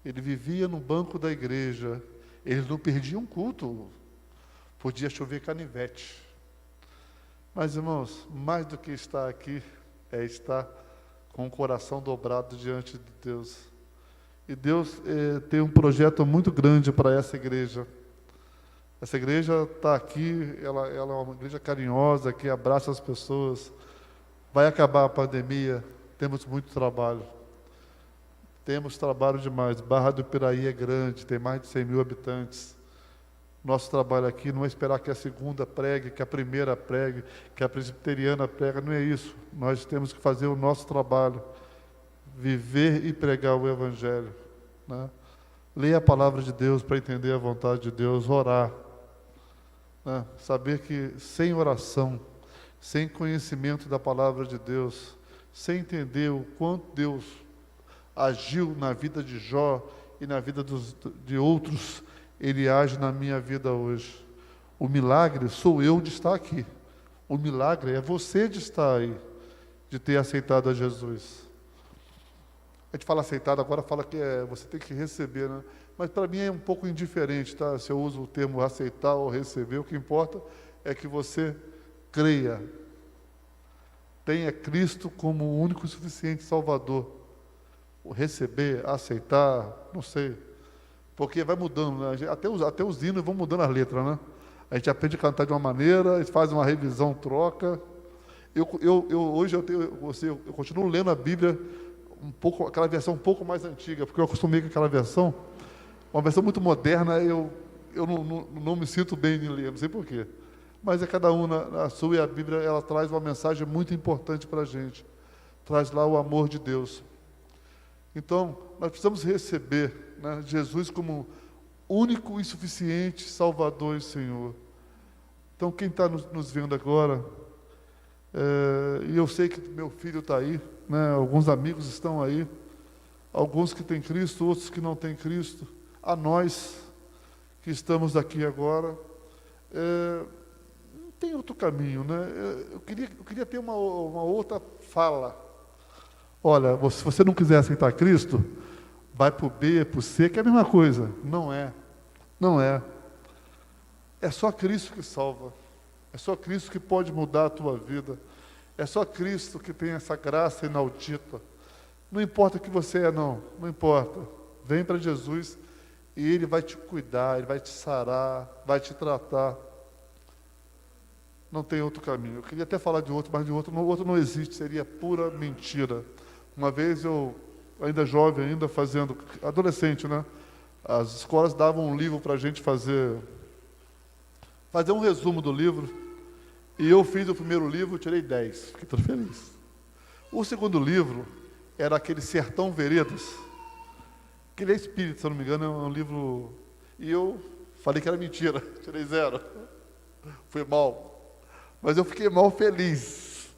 Ele vivia no banco da igreja, ele não perdia um culto, podia chover canivete. Mas, irmãos, mais do que estar aqui, é estar com o coração dobrado diante de Deus. E Deus tem um projeto muito grande para essa igreja. Essa igreja está aqui, ela é uma igreja carinhosa, que abraça as pessoas. Vai acabar a pandemia, temos muito trabalho. Temos trabalho demais. Barra do Piraí é grande, tem mais de 100 mil habitantes. Nosso trabalho aqui não é esperar que a segunda pregue, que a primeira pregue, que a presbiteriana pregue, não é isso. Nós temos que fazer o nosso trabalho, viver e pregar o Evangelho, né? Ler a palavra de Deus para entender a vontade de Deus, orar, né? Saber que sem oração, sem conhecimento da palavra de Deus, sem entender o quanto Deus agiu na vida de Jó e na vida de outros, Ele age na minha vida hoje. O milagre sou eu de estar aqui. O milagre é você de estar aí, de ter aceitado a Jesus. A gente fala aceitado, agora fala que você tem que receber, né? Mas para mim é um pouco indiferente, tá? Se eu uso o termo aceitar ou receber, o que importa é que você creia. Tenha Cristo como o único e suficiente Salvador. O receber, aceitar, não sei. Porque vai mudando, né? Até os hinos vão mudando as letras, né? A gente aprende a cantar de uma maneira, faz uma revisão, troca. Hoje eu continuo lendo a Bíblia um pouco, aquela versão um pouco mais antiga, porque eu acostumei com aquela versão, uma versão muito moderna, eu não me sinto bem em ler, não sei porquê. Mas é cada um na sua, e a Bíblia ela traz uma mensagem muito importante para a gente. Traz lá o amor de Deus. Então, nós precisamos receber, né, Jesus como único e suficiente Salvador e Senhor. Então, quem está nos vendo agora, e eu sei que meu filho está aí, né, alguns amigos estão aí, alguns que têm Cristo, outros que não têm Cristo, a nós que estamos aqui agora, não tem outro caminho, né? Eu queria ter uma outra fala. Olha, se você não quiser aceitar Cristo, vai para o B, para o C, que é a mesma coisa. Não é. Não é. É só Cristo que salva. É só Cristo que pode mudar a tua vida. É só Cristo que tem essa graça inaudita. Não importa o que você é, não importa. Vem para Jesus e Ele vai te cuidar, Ele vai te sarar, vai te tratar. Não tem outro caminho. Eu queria até falar de outro, mas o outro não existe, seria pura mentira. Uma vez eu, ainda jovem, adolescente, né? As escolas davam um livro para a gente fazer um resumo do livro. E eu fiz o primeiro livro, tirei 10, fiquei todo feliz. O segundo livro era aquele Sertão Veredas, que ele é espírita, se eu não me engano, é um livro... E eu falei que era mentira, tirei 0. Foi mal. Mas eu fiquei mal feliz,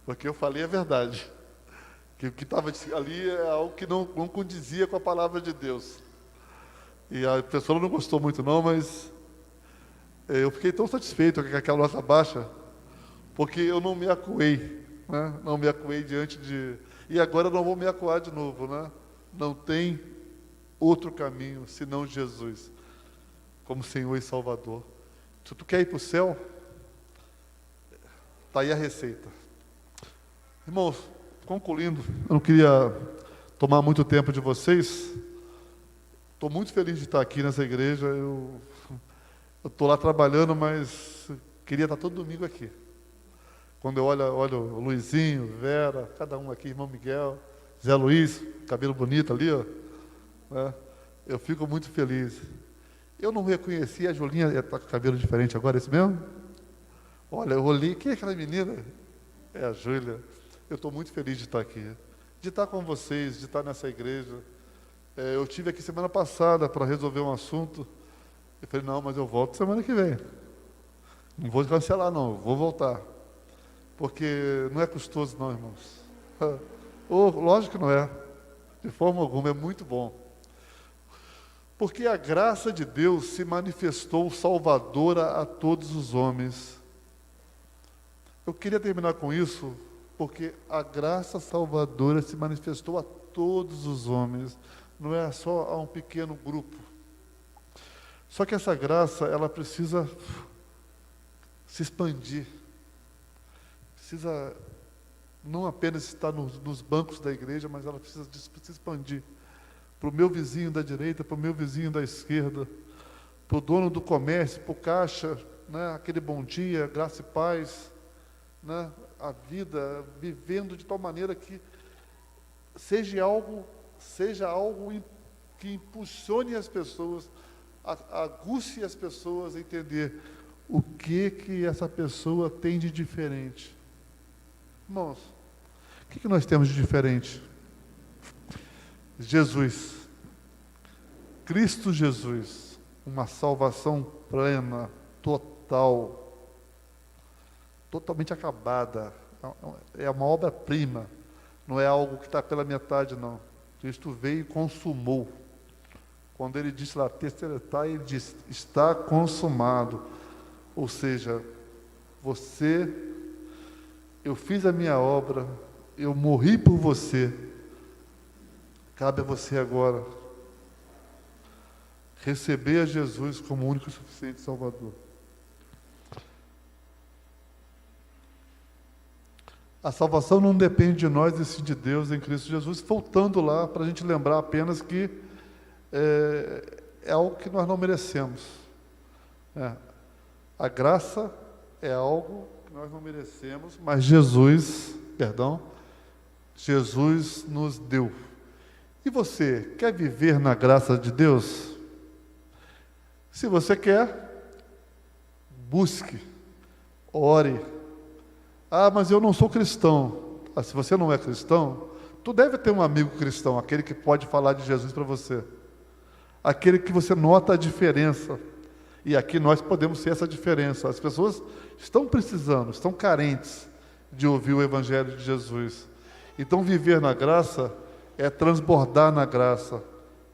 porque eu falei a verdade. Que o que estava ali é algo que não condizia com a palavra de Deus. E a pessoa não gostou muito não, mas eu fiquei tão satisfeito com aquela nota baixa, porque eu não me acuei, né? Não me acuei diante de... E agora eu não vou me acuar de novo, né? Não tem outro caminho senão Jesus, como Senhor e Salvador. Se tu quer ir para o céu, está aí a receita. Irmãos, concluindo, eu não queria tomar muito tempo de vocês. Estou muito feliz de estar aqui nessa igreja. Eu estou lá trabalhando, mas queria estar todo domingo aqui. Quando eu olho o Luizinho, Vera, cada um aqui, irmão Miguel, Zé Luiz, cabelo bonito ali, ó, né? Eu fico muito feliz. Eu não reconheci a Julinha, está com cabelo diferente agora, é isso mesmo? Olha, eu olhei, quem é aquela menina? É a Júlia. Eu estou muito feliz de estar aqui, de estar com vocês, de estar nessa igreja. Eu tive aqui semana passada para resolver um assunto. Eu falei, não, mas eu volto semana que vem. Não vou cancelar, não, eu vou voltar. Porque não é custoso, não, irmãos. Lógico que não é. De forma alguma, é muito bom. Porque a graça de Deus se manifestou salvadora a todos os homens. Eu queria terminar com isso, porque a graça salvadora se manifestou a todos os homens, não é só a um pequeno grupo. Só que essa graça, ela precisa se expandir. Precisa não apenas estar nos bancos da igreja, mas ela precisa se expandir para o meu vizinho da direita, para o meu vizinho da esquerda, para o dono do comércio, para o caixa, né? Aquele bom dia, graça e paz, né? A vida, vivendo de tal maneira que seja algo que impulsione as pessoas, aguce as pessoas a entender o que essa pessoa tem de diferente. Irmãos, o que nós temos de diferente? Jesus, Cristo Jesus, uma salvação plena, total, totalmente acabada, é uma obra-prima, não é algo que está pela metade, não. Cristo veio e consumou. Quando ele disse lá, tetelestai, ele diz, está consumado. Ou seja, eu fiz a minha obra, eu morri por você, cabe a você agora receber a Jesus como único e suficiente Salvador. A salvação não depende de nós, e sim de Deus em Cristo Jesus. Voltando lá, para a gente lembrar apenas que é algo que nós não merecemos. A graça é algo que nós não merecemos, mas Jesus nos deu. E você, quer viver na graça de Deus? Se você quer, busque, ore. Ah, mas eu não sou cristão. Se você não é cristão, tu deve ter um amigo cristão, aquele que pode falar de Jesus para você. Aquele que você nota a diferença. E aqui nós podemos ser essa diferença. As pessoas estão precisando, estão carentes de ouvir o Evangelho de Jesus. Então viver na graça é transbordar na graça,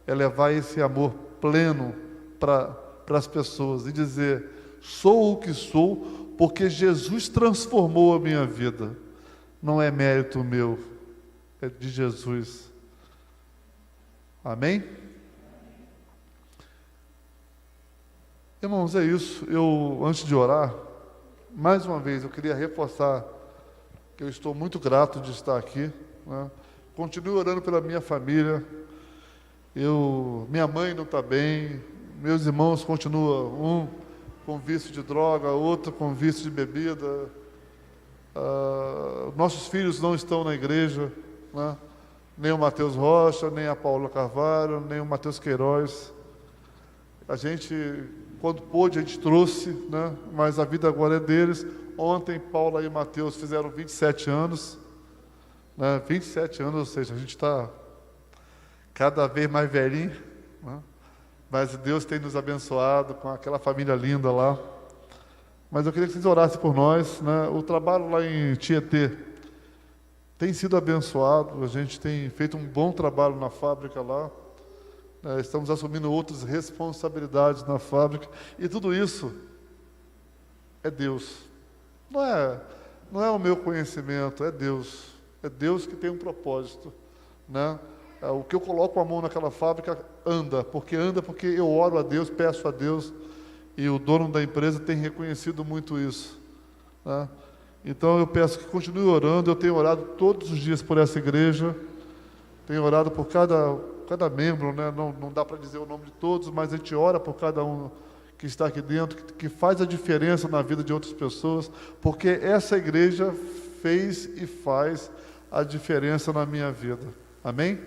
é levar esse amor pleno para as pessoas e dizer, sou o que sou, porque Jesus transformou a minha vida. Não é mérito meu, é de Jesus. Amém? Irmãos, é isso. Antes de orar, mais uma vez, eu queria reforçar que eu estou muito grato de estar aqui, né? Continuo orando pela minha família. Minha mãe não está bem, meus irmãos continuam, um com vício de droga, outro com vício de bebida. Nossos filhos não estão na igreja, né? Nem o Mateus Rocha, nem a Paula Carvalho, nem o Mateus Queiroz. A gente, quando pôde, a gente trouxe, né? Mas a vida agora é deles. Ontem, Paula e Mateus fizeram 27 anos. 27 anos, ou seja, a gente está cada vez mais velhinho, né? Mas Deus tem nos abençoado com aquela família linda lá. Mas eu queria que vocês orassem por nós, né? O trabalho lá em Tietê tem sido abençoado, a gente tem feito um bom trabalho na fábrica lá, né? Estamos assumindo outras responsabilidades na fábrica, e tudo isso é Deus. Não é o meu conhecimento, é Deus. É Deus que tem um propósito, né? O que eu coloco a mão naquela fábrica anda porque eu oro a Deus, peço a Deus, e o dono da empresa tem reconhecido muito isso, né? Então eu peço que continue orando. Eu tenho orado todos os dias por essa igreja, tenho orado por cada membro, né? Não dá para dizer o nome de todos, mas a gente ora por cada um que está aqui dentro, que faz a diferença na vida de outras pessoas, porque essa igreja fez e faz a diferença na minha vida. Amém?